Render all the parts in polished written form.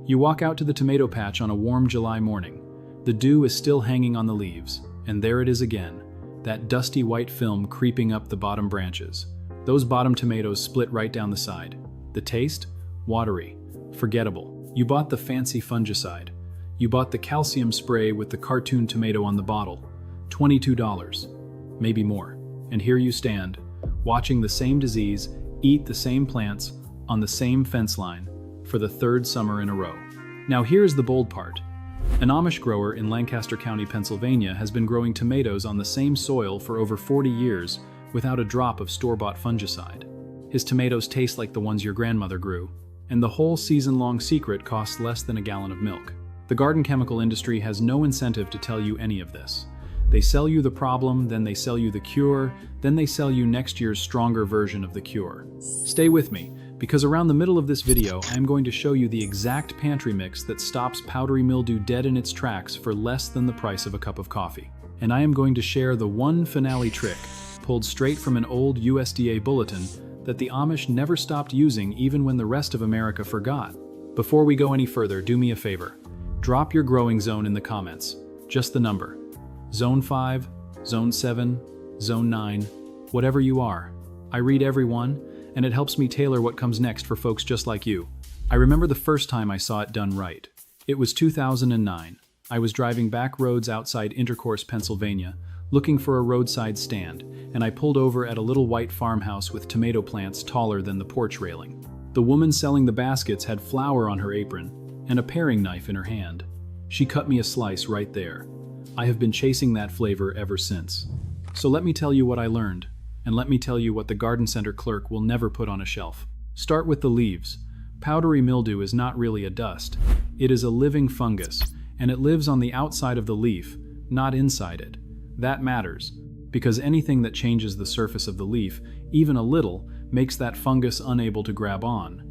You walk out to the tomato patch on a warm July morning. The dew is still hanging on the leaves, and there it is again, that dusty white film creeping up the bottom branches. Those bottom tomatoes split right down the side. The taste? Watery. Forgettable. You bought the fancy fungicide. You bought the calcium spray with the cartoon tomato on the bottle. $22. Maybe more. And here you stand, watching the same disease eat the same plants on the same fence line for the third summer in a row. Now here's the bold part. An Amish grower in Lancaster County, Pennsylvania has been growing tomatoes on the same soil for over 40 years without a drop of store-bought fungicide. His tomatoes taste like the ones your grandmother grew, and the whole season-long secret costs less than a gallon of milk. The garden chemical industry has no incentive to tell you any of this. They sell you the problem, then they sell you the cure, then they sell you next year's stronger version of the cure. Stay with me, because around the middle of this video, I am going to show you the exact pantry mix that stops powdery mildew dead in its tracks for less than the price of a cup of coffee. And I am going to share the one finale trick, pulled straight from an old USDA bulletin, that the Amish never stopped using even when the rest of America forgot. Before we go any further, do me a favor. Drop your growing zone in the comments, just the number. Zone 5, Zone 7, Zone 9, whatever you are. I read every one, and it helps me tailor what comes next for folks just like you. I remember the first time I saw it done right. It was 2009. I was driving back roads outside Intercourse, Pennsylvania, looking for a roadside stand, and I pulled over at a little white farmhouse with tomato plants taller than the porch railing. The woman selling the baskets had flour on her apron and a paring knife in her hand. She cut me a slice right there. I have been chasing that flavor ever since. So let me tell you what I learned, and let me tell you what the garden center clerk will never put on a shelf. Start with the leaves. Powdery mildew is not really a dust. It is a living fungus, and it lives on the outside of the leaf, not inside it. That matters, because anything that changes the surface of the leaf, even a little, makes that fungus unable to grab on.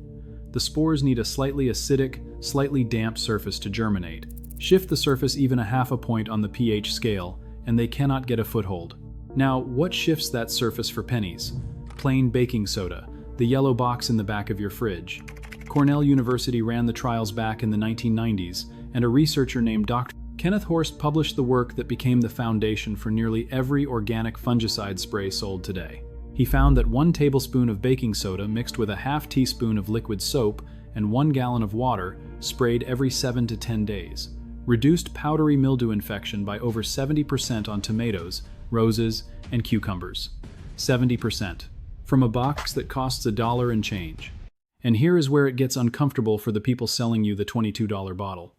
The spores need a slightly acidic, slightly damp surface to germinate. Shift the surface even a half a point on the pH scale, and they cannot get a foothold. Now, what shifts that surface for pennies? Plain baking soda, the yellow box in the back of your fridge. Cornell University ran the trials back in the 1990s, and a researcher named Dr. Kenneth Horst published the work that became the foundation for nearly every organic fungicide spray sold today. He found that 1 tablespoon of baking soda mixed with a half teaspoon of liquid soap and 1 gallon of water sprayed every 7 to 10 days reduced powdery mildew infection by over 70% on tomatoes, roses, and cucumbers. 70%. From a box that costs $1 and change. And here is where it gets uncomfortable for the people selling you the $22 bottle.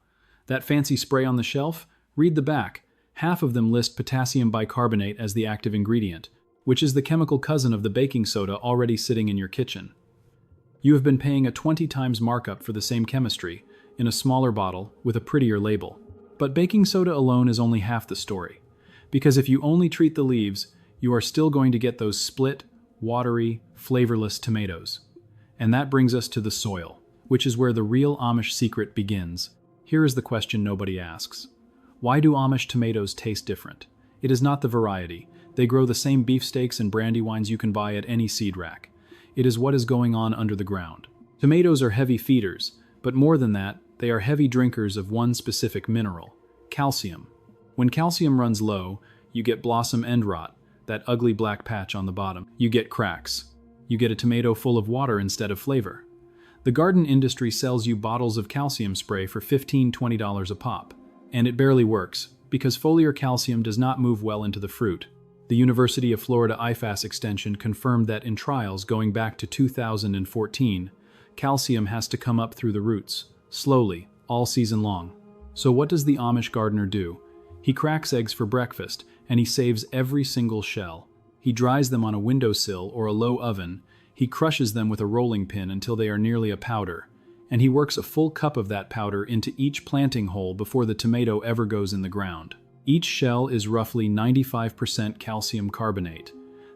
That fancy spray on the shelf? Read the back. Half of them list potassium bicarbonate as the active ingredient, which is the chemical cousin of the baking soda already sitting in your kitchen. You have been paying a 20 times markup for the same chemistry, in a smaller bottle with a prettier label. But baking soda alone is only half the story. Because if you only treat the leaves, you are still going to get those split, watery, flavorless tomatoes. And that brings us to the soil, which is where the real Amish secret begins. Here is the question nobody asks. Why do Amish tomatoes taste different? It is not the variety. They grow the same beefsteaks and brandy wines you can buy at any seed rack. It is what is going on under the ground. Tomatoes are heavy feeders, but more than that, they are heavy drinkers of one specific mineral, calcium. When calcium runs low, you get blossom end rot, that ugly black patch on the bottom. You get cracks. You get a tomato full of water instead of flavor. The garden industry sells you bottles of calcium spray for $15, $20 a pop. And it barely works, because foliar calcium does not move well into the fruit. The University of Florida IFAS extension confirmed that in trials going back to 2014, calcium has to come up through the roots, slowly, all season long. So what does the Amish gardener do? He cracks eggs for breakfast, and he saves every single shell. He dries them on a windowsill or a low oven. He crushes them with a rolling pin until they are nearly a powder, and he works a full cup of that powder into each planting hole before the tomato ever goes in the ground. Each shell is roughly 95% calcium carbonate,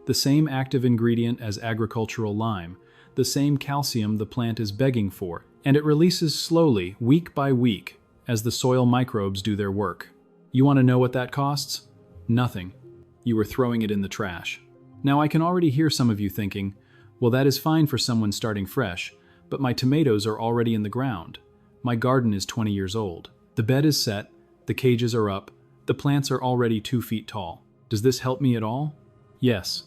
the same active ingredient as agricultural lime, the same calcium the plant is begging for, and it releases slowly, week by week, as the soil microbes do their work. You want to know what that costs? Nothing. You are throwing it in the trash. Now I can already hear some of you thinking, well, that is fine for someone starting fresh, but my tomatoes are already in the ground. My garden is 20 years old. The bed is set, the cages are up, the plants are already 2 feet tall. Does this help me at all? Yes.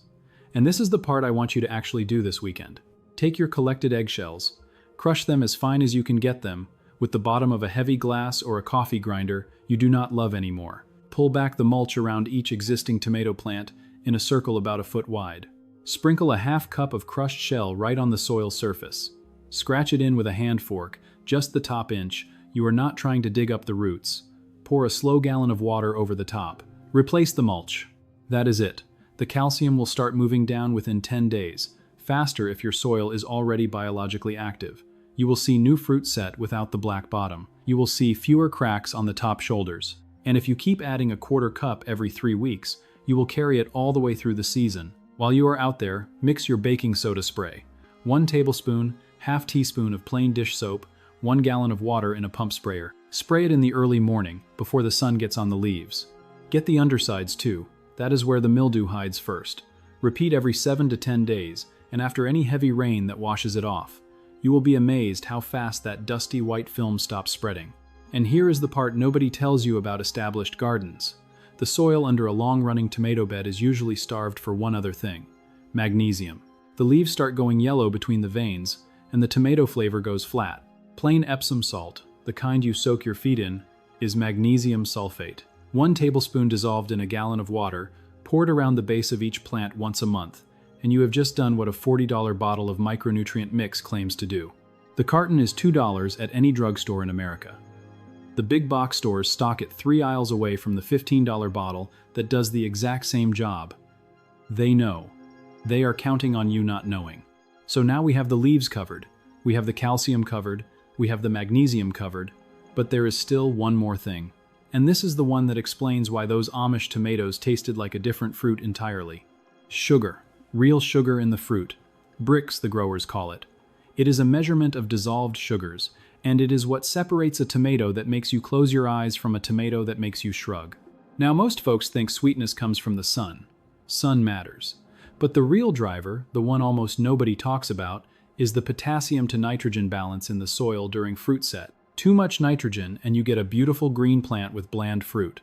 And this is the part I want you to actually do this weekend. Take your collected eggshells, crush them as fine as you can get them, with the bottom of a heavy glass or a coffee grinder you do not love anymore. Pull back the mulch around each existing tomato plant in a circle about a foot wide. Sprinkle a half cup of crushed shell right on the soil surface. Scratch it in with a hand fork, just the top inch. You are not trying to dig up the roots. Pour a slow gallon of water over the top. Replace the mulch. That is it. The calcium will start moving down within 10 days, faster if your soil is already biologically active. You will see new fruit set without the black bottom. You will see fewer cracks on the top shoulders. And if you keep adding a quarter cup every 3 weeks, you will carry it all the way through the season. While you are out there, mix your baking soda spray. 1 tablespoon, half teaspoon of plain dish soap, 1 gallon of water in a pump sprayer. Spray it in the early morning, before the sun gets on the leaves. Get the undersides too. That is where the mildew hides first. Repeat every 7 to 10 days, and after any heavy rain that washes it off. You will be amazed how fast that dusty white film stops spreading. And here is the part nobody tells you about established gardens. The soil under a long-running tomato bed is usually starved for one other thing: magnesium. The leaves start going yellow between the veins, and the tomato flavor goes flat. Plain Epsom salt, the kind you soak your feet in, is magnesium sulfate. 1 tablespoon dissolved in a gallon of water, poured around the base of each plant once a month, and you have just done what a $40 bottle of micronutrient mix claims to do. The carton is $2 at any drugstore in America. The big box stores stock it 3 aisles away from the $15 bottle that does the exact same job. They know. They are counting on you not knowing. So now we have the leaves covered, we have the calcium covered, we have the magnesium covered, but there is still one more thing. And this is the one that explains why those Amish tomatoes tasted like a different fruit entirely. Sugar. Real sugar in the fruit. Bricks, the growers call it. It is a measurement of dissolved sugars, and it is what separates a tomato that makes you close your eyes from a tomato that makes you shrug. Now, most folks think sweetness comes from the sun. Sun matters. But the real driver, the one almost nobody talks about, is the potassium to nitrogen balance in the soil during fruit set. Too much nitrogen and you get a beautiful green plant with bland fruit.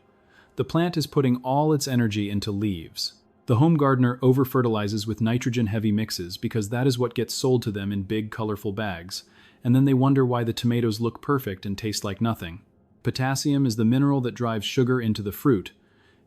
The plant is putting all its energy into leaves. The home gardener over-fertilizes with nitrogen-heavy mixes because that is what gets sold to them in big, colorful bags, and then they wonder why the tomatoes look perfect and taste like nothing. Potassium is the mineral that drives sugar into the fruit,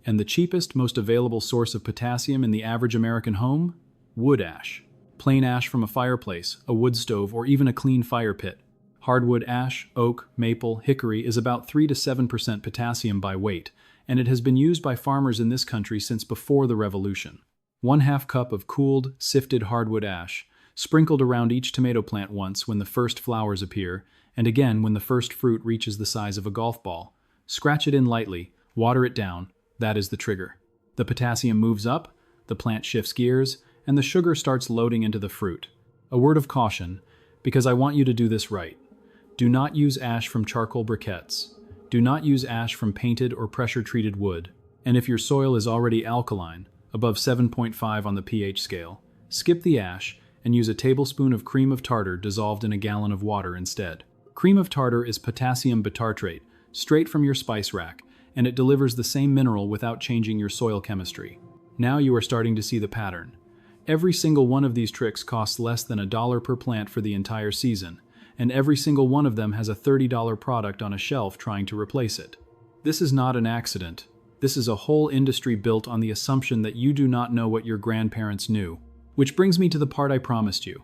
and the cheapest, most available source of potassium in the average American home? Wood ash. Plain ash from a fireplace, a wood stove, or even a clean fire pit. Hardwood ash, oak, maple, hickory is about 3 to 7% potassium by weight, and it has been used by farmers in this country since before the Revolution. 1/2 cup of cooled, sifted hardwood ash, sprinkled around each tomato plant once when the first flowers appear, and again when the first fruit reaches the size of a golf ball. Scratch it in lightly, water it down, that is the trigger. The potassium moves up, the plant shifts gears, and the sugar starts loading into the fruit. A word of caution, because I want you to do this right. Do not use ash from charcoal briquettes. Do not use ash from painted or pressure-treated wood. And if your soil is already alkaline, above 7.5 on the pH scale, skip the ash and use a tablespoon of cream of tartar dissolved in a gallon of water instead. Cream of tartar is potassium bitartrate, straight from your spice rack, and it delivers the same mineral without changing your soil chemistry. Now you are starting to see the pattern. Every single one of these tricks costs less than $1 per plant for the entire season, and every single one of them has a $30 product on a shelf trying to replace it. This is not an accident. This is a whole industry built on the assumption that you do not know what your grandparents knew. Which brings me to the part I promised you,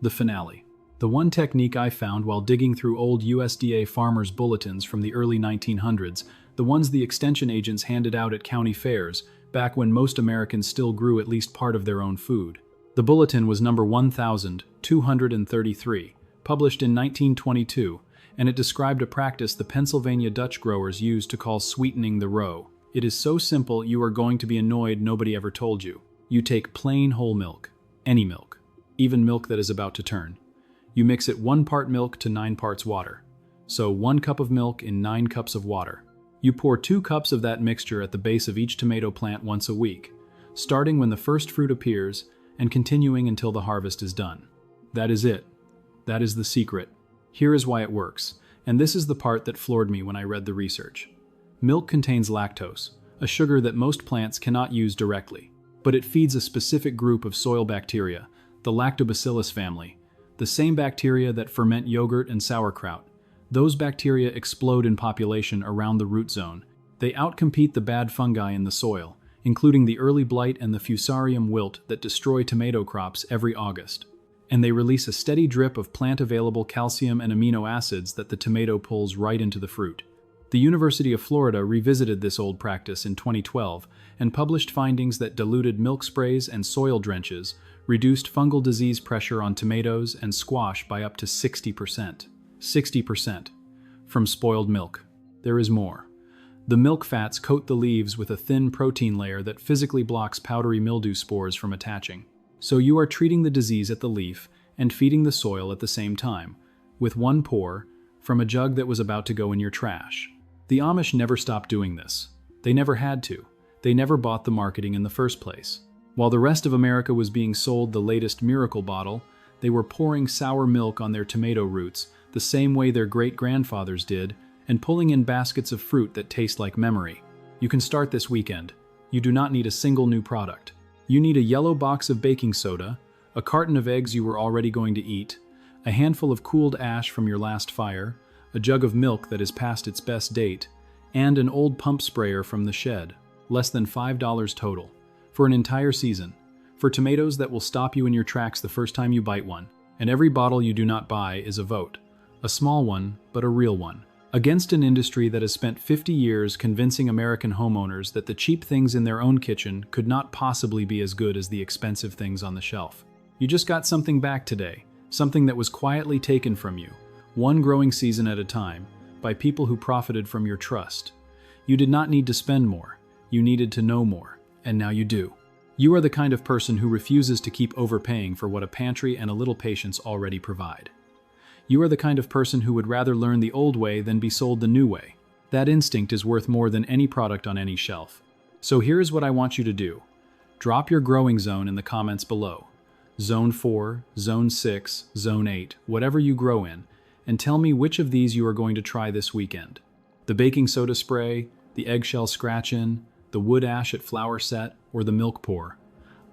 the finale. The one technique I found while digging through old USDA farmers' bulletins from the early 1900s, the ones the extension agents handed out at county fairs, back when most Americans still grew at least part of their own food. The bulletin was number 1233, published in 1922, and it described a practice the Pennsylvania Dutch growers used to call sweetening the row. It is so simple you are going to be annoyed nobody ever told you. You take plain whole milk, any milk, even milk that is about to turn. You mix it 1 part milk to 9 parts water. So 1 cup of milk in 9 cups of water. You pour 2 cups of that mixture at the base of each tomato plant once a week, starting when the first fruit appears and continuing until the harvest is done. That is it. That is the secret. Here is why it works. And this is the part that floored me when I read the research. Milk contains lactose, a sugar that most plants cannot use directly, but it feeds a specific group of soil bacteria, the Lactobacillus family, the same bacteria that ferment yogurt and sauerkraut. Those bacteria explode in population around the root zone. They outcompete the bad fungi in the soil, including the early blight and the fusarium wilt that destroy tomato crops every August. And they release a steady drip of plant-available calcium and amino acids that the tomato pulls right into the fruit. The University of Florida revisited this old practice in 2012 and published findings that diluted milk sprays and soil drenches reduced fungal disease pressure on tomatoes and squash by up to 60%. 60% from spoiled milk. There is more. The milk fats coat the leaves with a thin protein layer that physically blocks powdery mildew spores from attaching. So you are treating the disease at the leaf and feeding the soil at the same time, with one pour from a jug that was about to go in your trash. The Amish never stopped doing this. They never had to. They never bought the marketing in the first place. While the rest of America was being sold the latest miracle bottle, they were pouring sour milk on their tomato roots the same way their great-grandfathers did, and pulling in baskets of fruit that taste like memory. You can start this weekend. You do not need a single new product. You need a yellow box of baking soda, a carton of eggs you were already going to eat, a handful of cooled ash from your last fire, a jug of milk that is past its best date, and an old pump sprayer from the shed. Less than $5 total. For an entire season. For tomatoes that will stop you in your tracks the first time you bite one. And every bottle you do not buy is a vote. A small one, but a real one. Against an industry that has spent 50 years convincing American homeowners that the cheap things in their own kitchen could not possibly be as good as the expensive things on the shelf. You just got something back today, something that was quietly taken from you, one growing season at a time, by people who profited from your trust. You did not need to spend more, you needed to know more, and now you do. You are the kind of person who refuses to keep overpaying for what a pantry and a little patience already provide. You are the kind of person who would rather learn the old way than be sold the new way. That instinct is worth more than any product on any shelf. So here is what I want you to do. Drop your growing zone in the comments below. Zone 4, Zone 6, Zone 8, whatever you grow in, and tell me which of these you are going to try this weekend. The baking soda spray, the eggshell scratch-in, the wood ash at flower set, or the milk pour.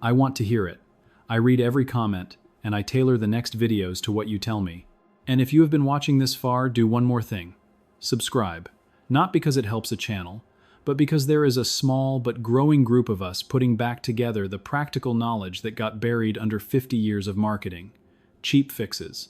I want to hear it. I read every comment, and I tailor the next videos to what you tell me. And if you have been watching this far, do one more thing. Subscribe. Not because it helps a channel, but because there is a small but growing group of us putting back together the practical knowledge that got buried under 50 years of marketing. Cheap fixes.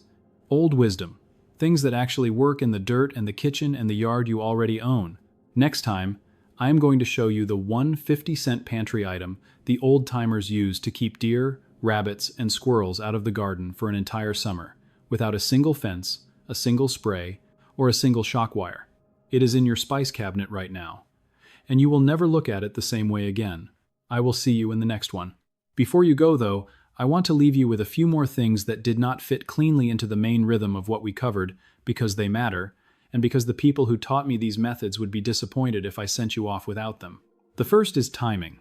Old wisdom. Things that actually work in the dirt and the kitchen and the yard you already own. Next time, I am going to show you the one 50-cent pantry item the old-timers used to keep deer, rabbits, and squirrels out of the garden for an entire summer, without a single fence, a single spray, or a single shock wire. It is in your spice cabinet right now. And you will never look at it the same way again. I will see you in the next one. Before you go, though, I want to leave you with a few more things that did not fit cleanly into the main rhythm of what we covered, because they matter, and because the people who taught me these methods would be disappointed if I sent you off without them. The first is timing.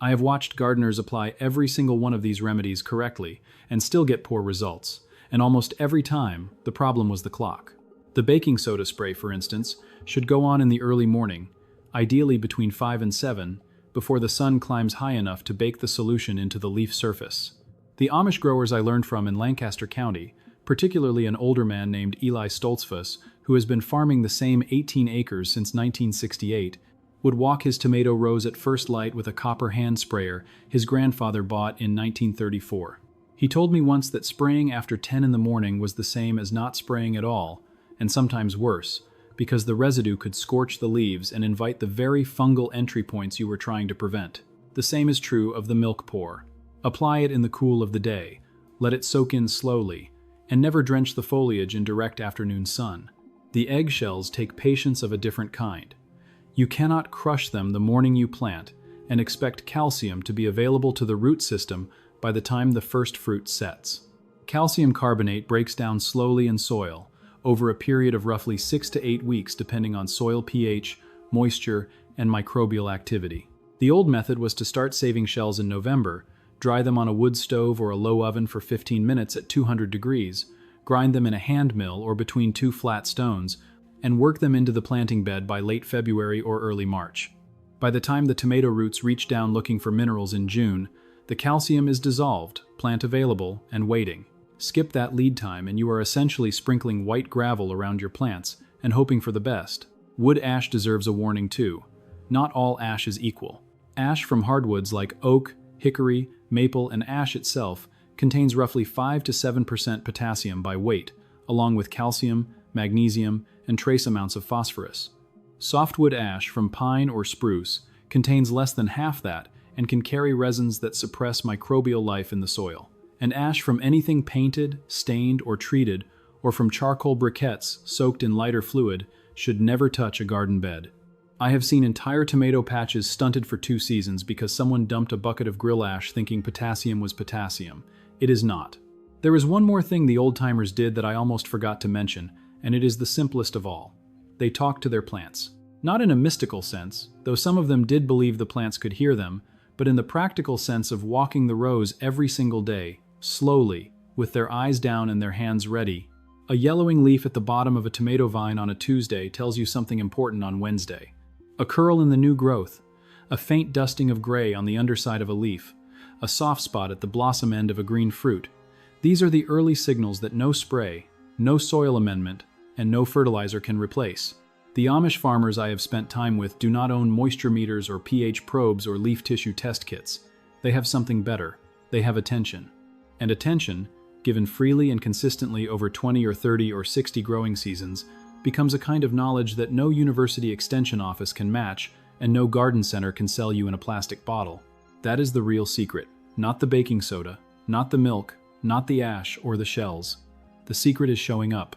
I have watched gardeners apply every single one of these remedies correctly and still get poor results, and almost every time, the problem was the clock. The baking soda spray, for instance, should go on in the early morning, ideally between 5 and 7, before the sun climbs high enough to bake the solution into the leaf surface. The Amish growers I learned from in Lancaster County, particularly an older man named Eli Stoltzfus, who has been farming the same 18 acres since 1968, would walk his tomato rows at first light with a copper hand sprayer his grandfather bought in 1934. He told me once that spraying after 10 in the morning was the same as not spraying at all, and sometimes worse, because the residue could scorch the leaves and invite the very fungal entry points you were trying to prevent. The same is true of the milk pour. Apply it in the cool of the day, let it soak in slowly, and never drench the foliage in direct afternoon sun. The eggshells take patience of a different kind. You cannot crush them the morning you plant and expect calcium to be available to the root system by the time the first fruit sets. Calcium carbonate breaks down slowly in soil, over a period of roughly 6 to 8 weeks depending on soil pH, moisture, and microbial activity. The old method was to start saving shells in November, dry them on a wood stove or a low oven for 15 minutes at 200 degrees, grind them in a hand mill or between two flat stones, and work them into the planting bed by late February or early March. By the time the tomato roots reach down looking for minerals in June, the calcium is dissolved, plant available, and waiting. Skip that lead time and you are essentially sprinkling white gravel around your plants and hoping for the best. Wood ash deserves a warning too. Not all ash is equal. Ash from hardwoods like oak, hickory, maple, and ash itself contains roughly 5 to 7% potassium by weight, along with calcium, magnesium, and trace amounts of phosphorus. Softwood ash from pine or spruce contains less than half that and can carry resins that suppress microbial life in the soil. And ash from anything painted, stained, or treated, or from charcoal briquettes soaked in lighter fluid, should never touch a garden bed. I have seen entire tomato patches stunted for 2 seasons because someone dumped a bucket of grill ash thinking potassium was potassium. It is not. There is one more thing the old-timers did that I almost forgot to mention, and it is the simplest of all. They talked to their plants. Not in a mystical sense, though some of them did believe the plants could hear them, but in the practical sense of walking the rows every single day, slowly, with their eyes down and their hands ready. A yellowing leaf at the bottom of a tomato vine on a Tuesday tells you something important on Wednesday. A curl in the new growth, a faint dusting of gray on the underside of a leaf, a soft spot at the blossom end of a green fruit. These are the early signals that no spray, no soil amendment, and no fertilizer can replace. The Amish farmers I have spent time with do not own moisture meters or pH probes or leaf tissue test kits. They have something better. They have attention. And attention, given freely and consistently over 20 or 30 or 60 growing seasons, becomes a kind of knowledge that no university extension office can match and no garden center can sell you in a plastic bottle. That is the real secret, not the baking soda, not the milk, not the ash or the shells. The secret is showing up.